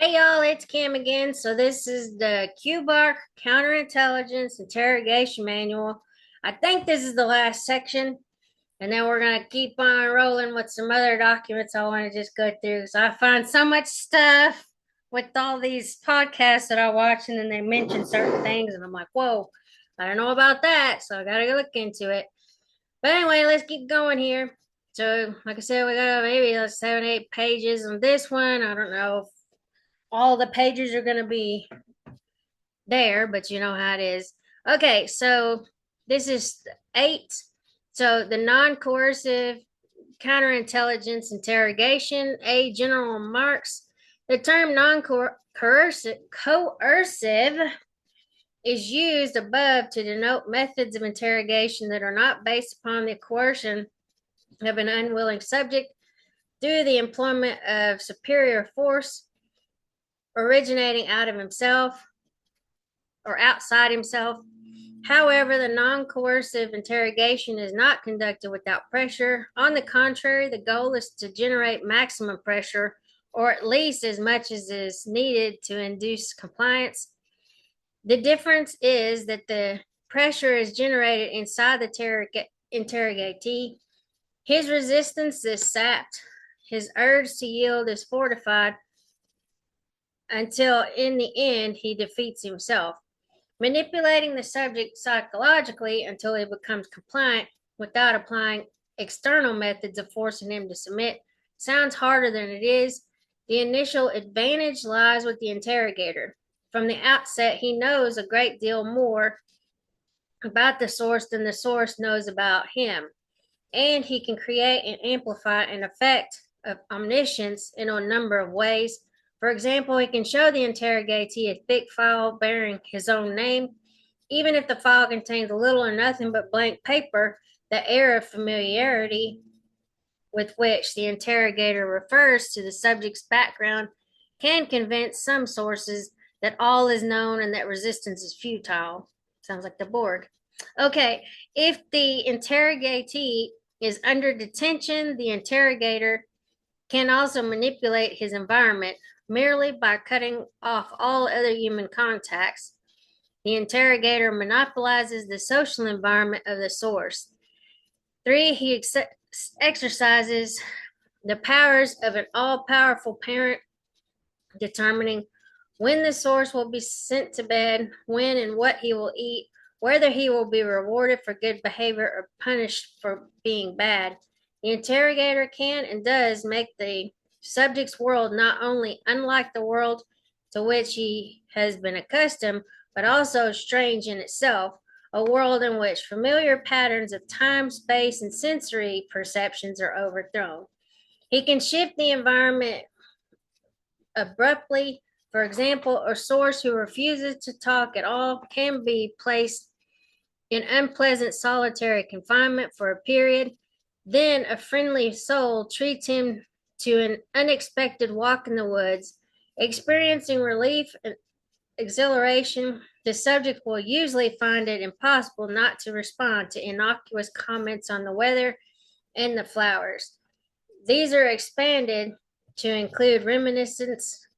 Hey y'all, it's Kim again. So this is the Kubark Counterintelligence Interrogation Manual. I think this is the last section, and then we're gonna keep on rolling with some other documents I want to just go through. So I find so much stuff with all these podcasts that I watch, and then they mention certain things, and I'm like, whoa, I don't know about that, so I gotta go look into it. But anyway, let's keep going here. So, like I said, we got maybe like 7, 8 pages on this one. I don't know all the pages are going to be there, but you know how it is. Okay, so this is 8. So the non coercive counterintelligence interrogation, A, general remarks. The term non coercive is used above to denote methods of interrogation that are not based upon the coercion of an unwilling subject through the employment of superior force originating out of himself or outside himself. However, the non coercive interrogation is not conducted without pressure. On the contrary, the goal is to generate maximum pressure, or at least as much as is needed to induce compliance. The difference is that the pressure is generated inside the interrogatee. His resistance is sapped, his urge to yield is fortified until in the end he defeats himself. Manipulating the subject psychologically until he becomes compliant without applying external methods of forcing him to submit sounds harder than it is. The initial advantage lies with the interrogator. From the outset, he knows a great deal more about the source than the source knows about him, and he can create and amplify an effect of omniscience in a number of ways. For example, he can show the interrogatee a thick file bearing his own name. Even if the file contains little or nothing but blank paper, the air of familiarity with which the interrogator refers to the subject's background can convince some sources that all is known and that resistance is futile. Sounds like the Borg. Okay, if the interrogatee is under detention, the interrogator can also manipulate his environment merely by cutting off all other human contacts. The interrogator monopolizes the social environment of the source. 3, he exercises the powers of an all powerful parent, determining when the source will be sent to bed, when and what he will eat, whether he will be rewarded for good behavior or punished for being bad. The interrogator can and does make the subject's world not only unlike the world to which he has been accustomed, but also strange in itself, a world in which familiar patterns of time, space, and sensory perceptions are overthrown. He can shift the environment abruptly. For example, a source who refuses to talk at all can be placed in unpleasant solitary confinement for a period. Then a friendly soul treats him to an unexpected walk in the woods. Experiencing relief and exhilaration, the subject will usually find it impossible not to respond to innocuous comments on the weather and the flowers. These are expanded to include reminiscences,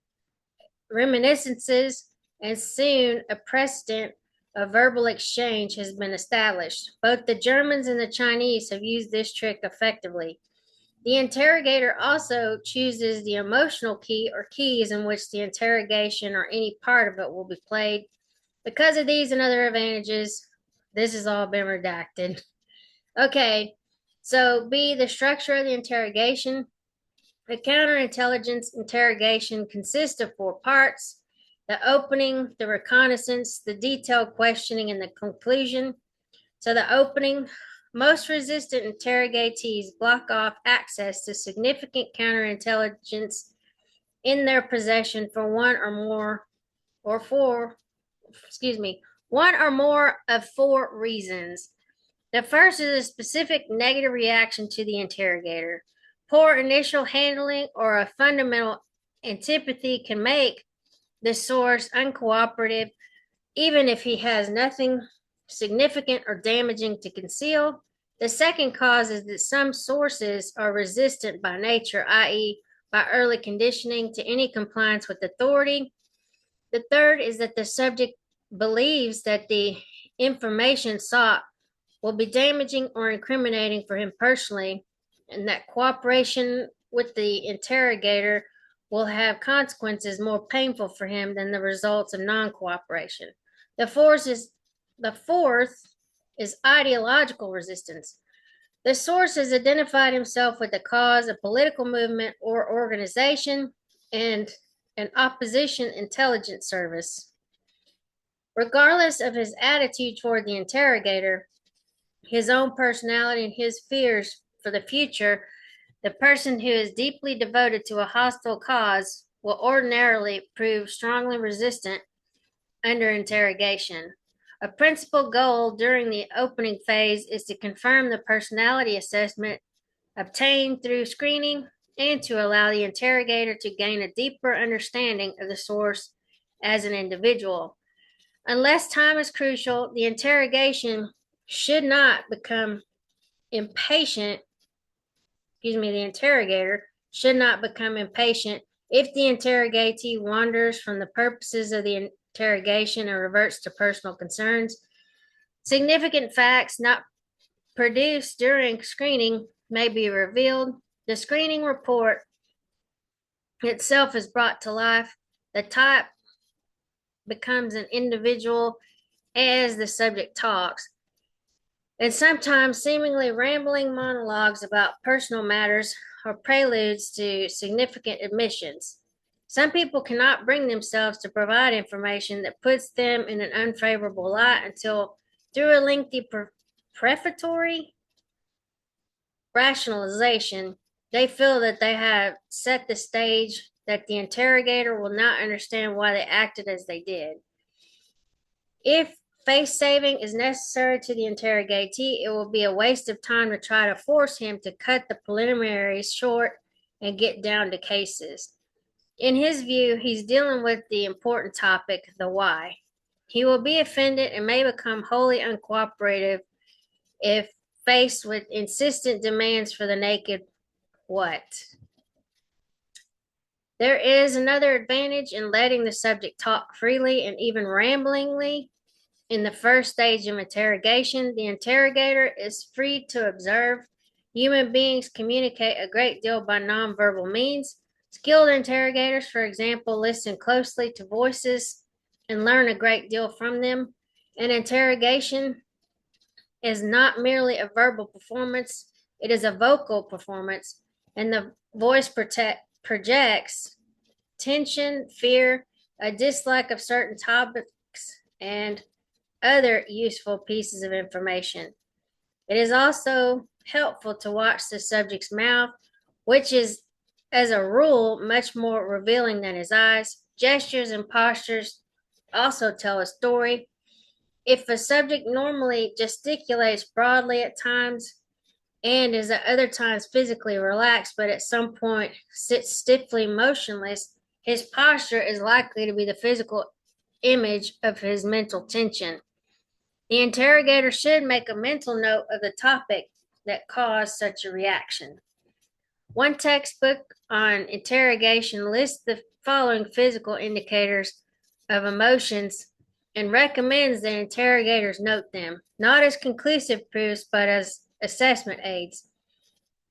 and soon a precedent of verbal exchange has been established. Both the Germans and the Chinese have used this trick effectively. The interrogator also chooses the emotional key or keys in which the interrogation or any part of it will be played. Because of these and other advantages, this has all been redacted. Okay, so B, the structure of the interrogation. The counterintelligence interrogation consists of 4 parts: the opening, the reconnaissance, the detailed questioning, and the conclusion. So, the opening: most resistant interrogatees block off access to significant counterintelligence in their possession for one or more of 4 reasons. The first is a specific negative reaction to the interrogator. Poor initial handling or a fundamental antipathy can make the source uncooperative, even if he has nothing significant or damaging to conceal. The second cause is that some sources are resistant by nature, i.e., by early conditioning to any compliance with authority. The third is that the subject believes that the information sought will be damaging or incriminating for him personally, and that cooperation with the interrogator will have consequences more painful for him than the results of non-cooperation. The fourth is ideological resistance. The source has identified himself with the cause, a political movement or organization, and an opposition intelligence service. Regardless of his attitude toward the interrogator, his own personality, and his fears for the future, the person who is deeply devoted to a hostile cause will ordinarily prove strongly resistant under interrogation. A principal goal during the opening phase is to confirm the personality assessment obtained through screening and to allow the interrogator to gain a deeper understanding of the source as an individual. Unless time is crucial, the interrogation should not become impatient. The interrogator should not become impatient if the interrogatee wanders from the purposes of the interrogation or reverts to personal concerns. Significant facts not produced during screening may be revealed. The screening report itself is brought to life. The type becomes an individual as the subject talks, and sometimes seemingly rambling monologues about personal matters or preludes to significant admissions. Some people cannot bring themselves to provide information that puts them in an unfavorable light until, through a lengthy prefatory rationalization, they feel that they have set the stage that the interrogator will not understand why they acted as they did. If face saving is necessary to the interrogatee, it will be a waste of time to try to force him to cut the preliminaries short and get down to cases. In his view, he's dealing with the important topic, the why. He will be offended and may become wholly uncooperative if faced with insistent demands for the naked what. There is another advantage in letting the subject talk freely and even ramblingly. In the first stage of interrogation, the interrogator is free to observe. Human beings communicate a great deal by nonverbal means. Skilled interrogators, for example, listen closely to voices and learn a great deal from them. An interrogation is not merely a verbal performance, it is a vocal performance, and the voice projects tension, fear, a dislike of certain topics, and other useful pieces of information. It is also helpful to watch the subject's mouth, which is, as a rule, much more revealing than his eyes. Gestures and postures also tell a story. If a subject normally gesticulates broadly at times and is at other times physically relaxed, but at some point sits stiffly motionless, his posture is likely to be the physical image of his mental tension. The interrogator should make a mental note of the topic that caused such a reaction. One textbook on interrogation lists the following physical indicators of emotions and recommends that interrogators note them, not as conclusive proofs, but as assessment aids.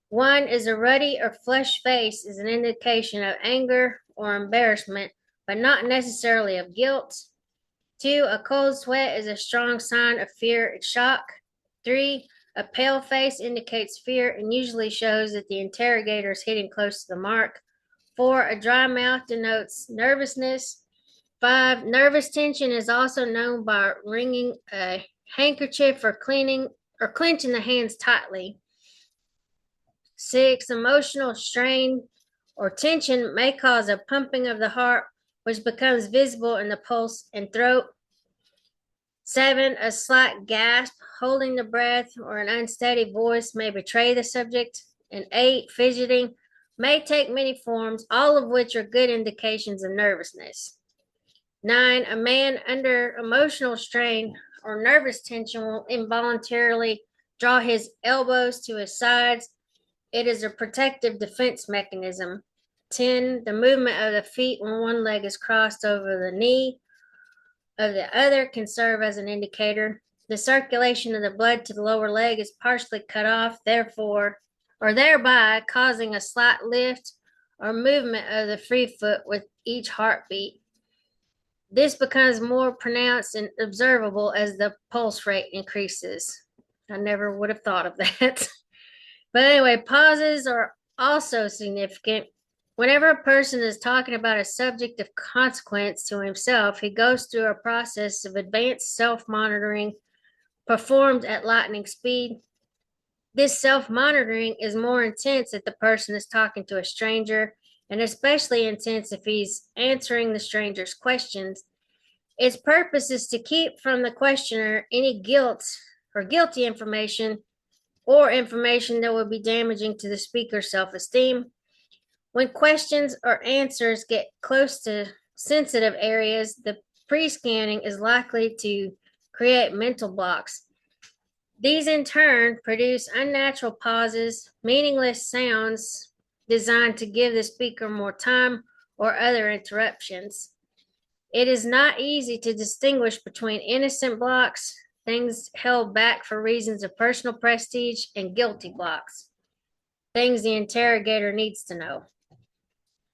One is a ruddy or flushed face is an indication of anger or embarrassment, but not necessarily of guilt. 2, a cold sweat is a strong sign of fear and shock. 3, a pale face indicates fear and usually shows that the interrogator is hitting close to the mark. 4, a dry mouth denotes nervousness. 5, nervous tension is also known by wringing a handkerchief or clenching the hands tightly. 6, emotional strain or tension may cause a pumping of the heart, which becomes visible in the pulse and throat. 7, a slight gasp, holding the breath, or an unsteady voice may betray the subject. And 8, fidgeting may take many forms, all of which are good indications of nervousness. 9, a man under emotional strain or nervous tension will involuntarily draw his elbows to his sides. It is a protective defense mechanism. 10. The movement of the feet when one leg is crossed over the knee of the other can serve as an indicator. The circulation of the blood to the lower leg is partially cut off, therefore, or thereby causing a slight lift or movement of the free foot with each heartbeat. This becomes more pronounced and observable as the pulse rate increases. I never would have thought of that. But anyway, pauses are also significant. Whenever a person is talking about a subject of consequence to himself, he goes through a process of advanced self monitoring performed at lightning speed. This self monitoring is more intense if the person is talking to a stranger, and especially intense if he's answering the stranger's questions. Its purpose is to keep from the questioner any guilt or guilty information or information that would be damaging to the speaker's self esteem. When questions or answers get close to sensitive areas, the pre scanning is likely to create mental blocks. These in turn produce unnatural pauses, meaningless sounds designed to give the speaker more time or other interruptions. It is not easy to distinguish between innocent blocks, things held back for reasons of personal prestige, and guilty blocks, things the interrogator needs to know.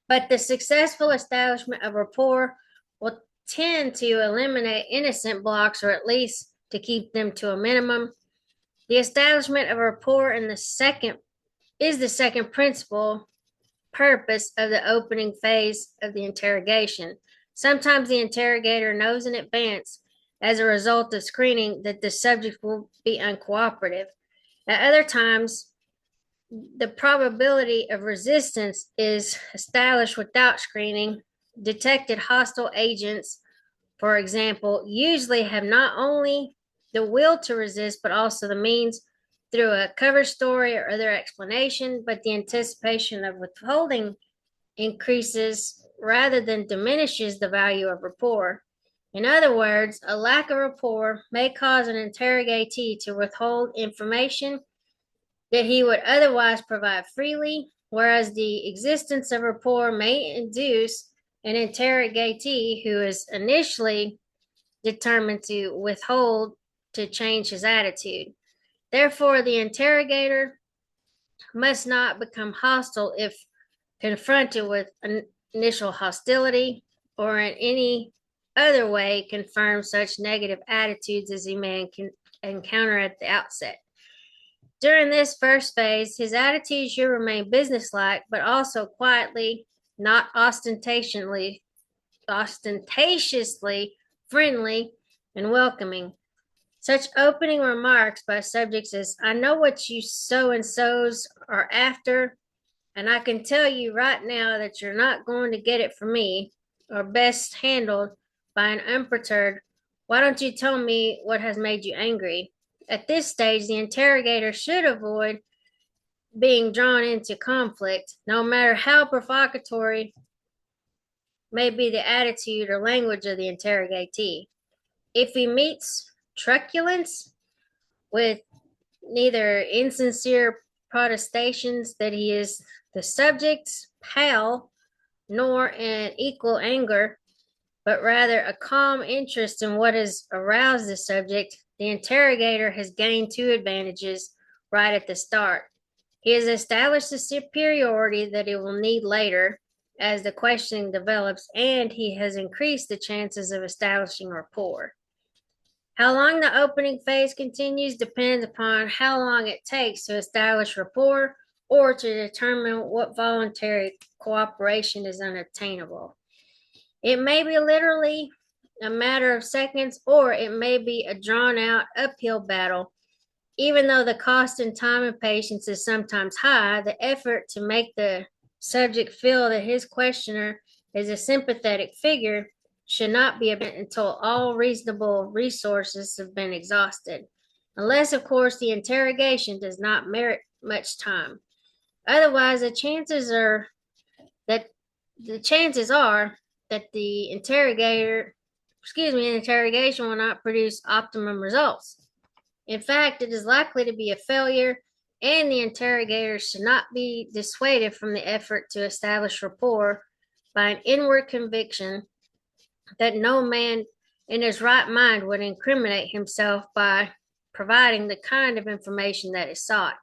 But the successful establishment of rapport will tend to eliminate innocent blocks, or at least to keep them to a minimum. The establishment of rapport is the second principal purpose of the opening phase of the interrogation. Sometimes the interrogator knows in advance, as a result of screening, that the subject will be uncooperative. At other times, the probability of resistance is established without screening. Detected hostile agents, for example, usually have not only the will to resist, but also the means through a cover story or other explanation, but the anticipation of withholding increases rather than diminishes the value of rapport. In other words, a lack of rapport may cause an interrogatee to withhold information that he would otherwise provide freely, whereas the existence of rapport may induce an interrogatee who is initially determined to withhold to change his attitude. Therefore, the interrogator must not become hostile if confronted with initial hostility, or in any other way confirm such negative attitudes as he may encounter at the outset. During this first phase, his attitude should remain businesslike, but also quietly, not ostentatiously friendly and welcoming. Such opening remarks by subjects as, "I know what you so and so's are after, and I can tell you right now that you're not going to get it from me," are best handled by an unperturbed, "Why don't you tell me what has made you angry?" At this stage, the interrogator should avoid being drawn into conflict, no matter how provocatory may be the attitude or language of the interrogatee. If he meets truculence with neither insincere protestations that he is the subject's pal, nor an equal anger, but rather a calm interest in what has aroused the subject, the interrogator has gained two advantages right at the start. He has established a superiority that he will need later as the questioning develops, and he has increased the chances of establishing rapport. How long the opening phase continues depends upon how long it takes to establish rapport or to determine what voluntary cooperation is unobtainable. It may be literally a matter of seconds, or it may be a drawn out uphill battle. Even though the cost in time and patience is sometimes high, the effort to make the subject feel that his questioner is a sympathetic figure should not be until all reasonable resources have been exhausted, unless, of course, the interrogation does not merit much time. Otherwise, the chances are that the interrogation will not produce optimum results. In fact, it is likely to be a failure, and the interrogator should not be dissuaded from the effort to establish rapport by an inward conviction that no man in his right mind would incriminate himself by providing the kind of information that is sought.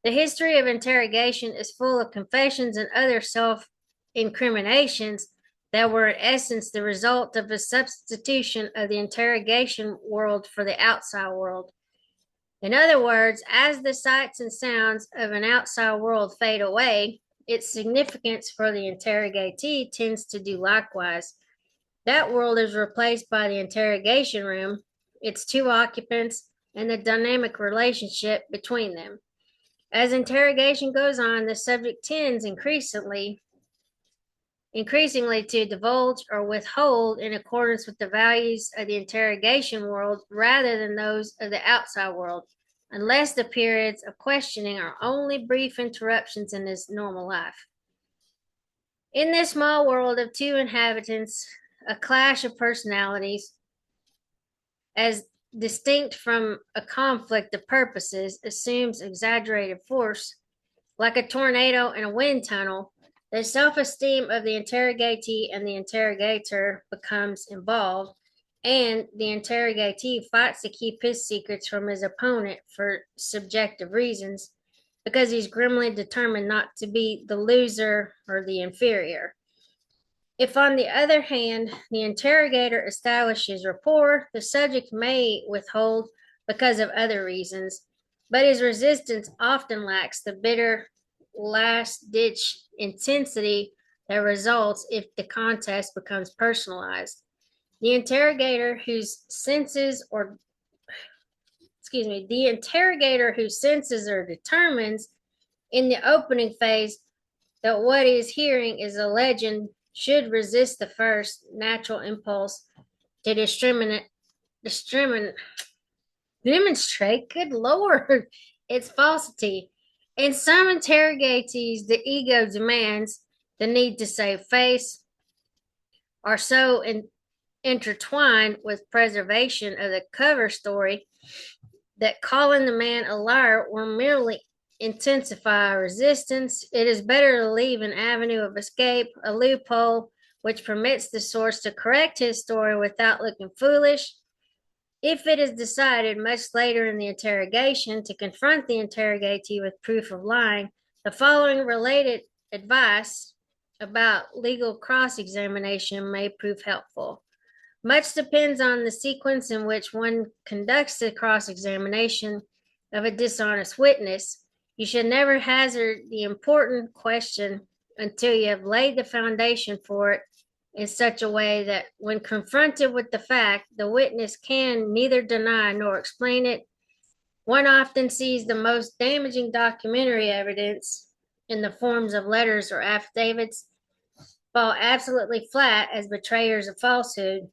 The history of interrogation is full of confessions and other self incriminations that were in essence the result of a substitution of the interrogation world for the outside world. In other words, as the sights and sounds of an outside world fade away, its significance for the interrogatee tends to do likewise. That world is replaced by the interrogation room, its two occupants, and the dynamic relationship between them. As interrogation goes on, the subject tends increasingly to divulge or withhold in accordance with the values of the interrogation world rather than those of the outside world, unless the periods of questioning are only brief interruptions in his normal life. In this small world of two inhabitants, a clash of personalities, as distinct from a conflict of purposes, assumes exaggerated force. Like a tornado in a wind tunnel, the self-esteem of the interrogatee and the interrogator becomes involved, and the interrogatee fights to keep his secrets from his opponent for subjective reasons, because he's grimly determined not to be the loser or the inferior. If, on the other hand, the interrogator establishes rapport, the subject may withhold because of other reasons, but his resistance often lacks the bitter, last-ditch intensity that results if the contest becomes personalized. The interrogator who senses or determines in the opening phase that what he is hearing is a legend should resist the first natural impulse to demonstrate, good Lord, its falsity. In some interrogatees, the ego demands the need to save face, are so intertwined with preservation of the cover story that calling the man a liar will merely intensify resistance. It is better to leave an avenue of escape, a loophole which permits the source to correct his story without looking foolish. If it is decided much later in the interrogation to confront the interrogatee with proof of lying, the following related advice about legal cross-examination may prove helpful. Much depends on the sequence in which one conducts the cross-examination of a dishonest witness. You should never hazard the important question until you have laid the foundation for it in such a way that when confronted with the fact, the witness can neither deny nor explain it. One often sees the most damaging documentary evidence in the forms of letters or affidavits fall absolutely flat as betrayers of falsehood,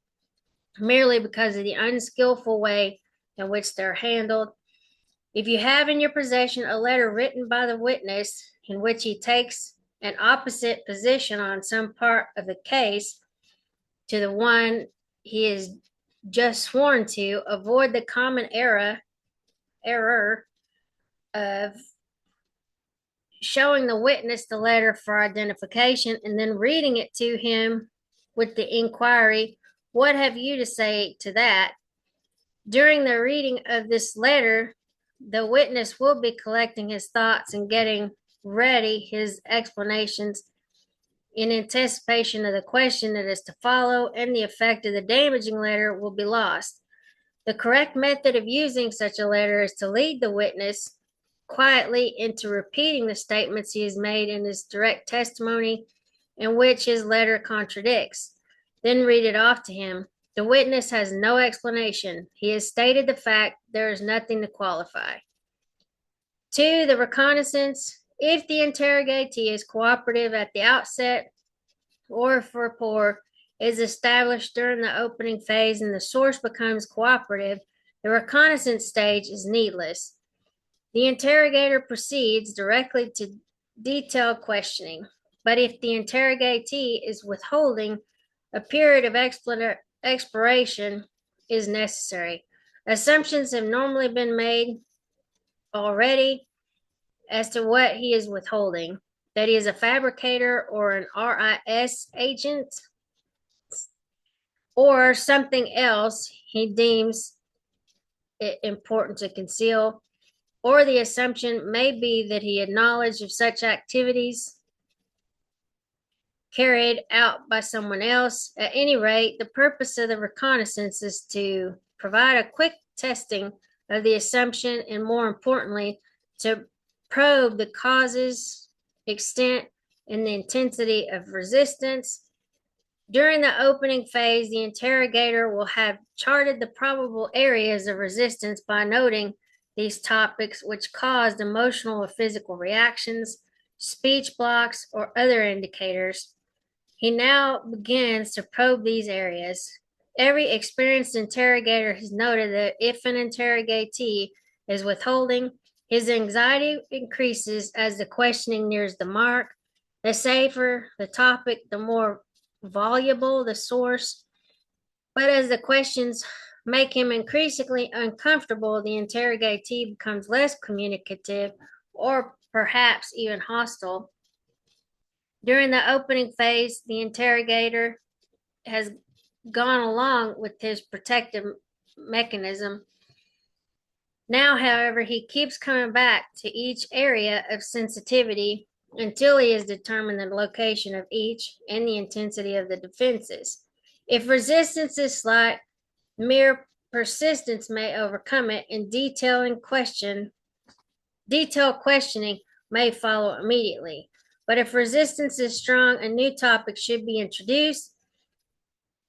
merely because of the unskillful way in which they're handled. If you have in your possession a letter written by the witness in which he takes an opposite position on some part of the case to the one he is just sworn to, avoid the common error of showing the witness the letter for identification and then reading it to him with the inquiry, "What have you to say to that?" During the reading of this letter, the witness will be collecting his thoughts and getting ready his explanations in anticipation of the question that is to follow, and the effect of the damaging letter will be lost. The correct method of using such a letter is to lead the witness quietly into repeating the statements he has made in his direct testimony in which his letter contradicts. Then read it off to him. The witness has no explanation. He has stated the fact. There is nothing to qualify. 2. The reconnaissance. If the interrogatee is cooperative at the outset, or if rapport is established during the opening phase and the source becomes cooperative, the reconnaissance stage is needless. The interrogator proceeds directly to detailed questioning. But if the interrogatee is withholding, a period of exploration is necessary. Assumptions have normally been made already, as to what he is withholding, that he is a fabricator or an RIS agent, or something else he deems it important to conceal, or the assumption may be that he had knowledge of such activities carried out by someone else. At any rate, the purpose of the reconnaissance is to provide a quick testing of the assumption and, more importantly, to probe the causes, extent, and the intensity of resistance. During the opening phase, the interrogator will have charted the probable areas of resistance by noting these topics which caused emotional or physical reactions, speech blocks, or other indicators. He now begins to probe these areas. Every experienced interrogator has noted that if an interrogatee is withholding, his anxiety increases as the questioning nears the mark. The safer the topic, the more voluble the source. But as the questions make him increasingly uncomfortable, the interrogatee becomes less communicative or perhaps even hostile. During the opening phase, the interrogator has gone along with his protective mechanism. Now, however, he keeps coming back to each area of sensitivity until he has determined the location of each and the intensity of the defenses. If resistance is slight, mere persistence may overcome it, and detailed questioning may follow immediately. But if resistance is strong, a new topic should be introduced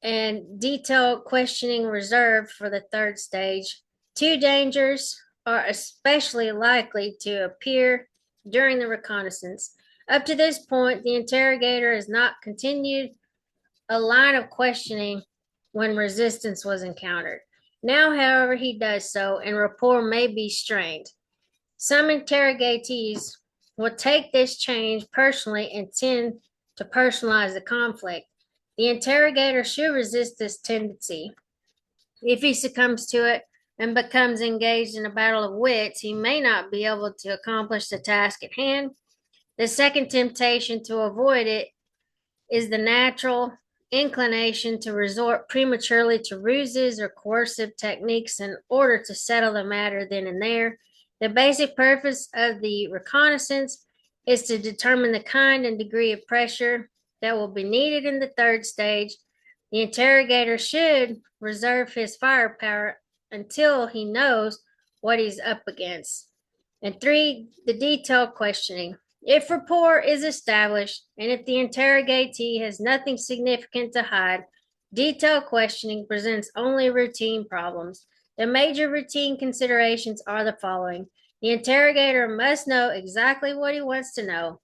and detailed questioning reserved for the third stage. Two dangers are especially likely to appear during the reconnaissance. Up to this point, the interrogator has not continued a line of questioning when resistance was encountered. Now, however, he does so, and rapport may be strained. Some interrogatees will take this change personally and tend to personalize the conflict. The interrogator should resist this tendency. If he succumbs to it and becomes engaged in a battle of wits, he may not be able to accomplish the task at hand. The second temptation to avoid it is the natural inclination to resort prematurely to ruses or coercive techniques in order to settle the matter then and there. The basic purpose of the reconnaissance is to determine the kind and degree of pressure that will be needed in the third stage. The interrogator should reserve his firepower until he knows what he's up against. And three, the detailed questioning. If rapport is established and if the interrogatee has nothing significant to hide, detailed questioning presents only routine problems. The major routine considerations are the following. The interrogator must know exactly what he wants to know.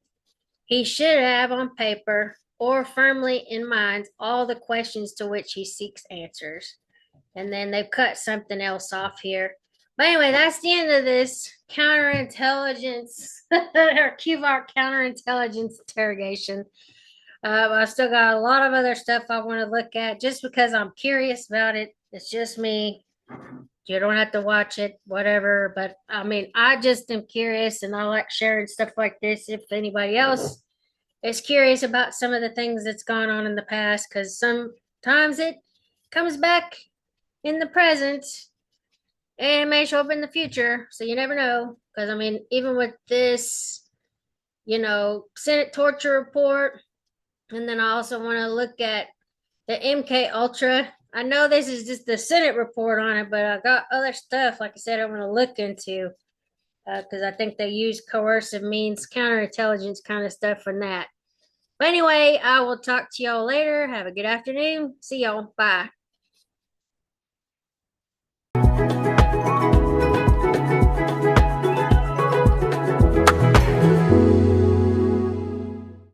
He should have on paper or firmly in mind all the questions to which he seeks answers. And then they've cut something else off here. But anyway, that's the end of this counterintelligence or Kubark counterintelligence interrogation. I still got a lot of other stuff I want to look at just because I'm curious about it. It's just me. You don't have to watch it, whatever. But I mean, I just am curious and I like sharing stuff like this if anybody else is curious about some of the things that's gone on in the past, because sometimes it comes back in the present and it may show up in the future. So you never know. Because I mean, even with this, Senate torture report, and then I also want to look at the MK Ultra. I know this is just the Senate report on it, but I got other stuff, like I said, I want to look into because I think they use coercive means, counterintelligence kind of stuff in that. But anyway, I will talk to y'all later. Have a good afternoon. See y'all. Bye.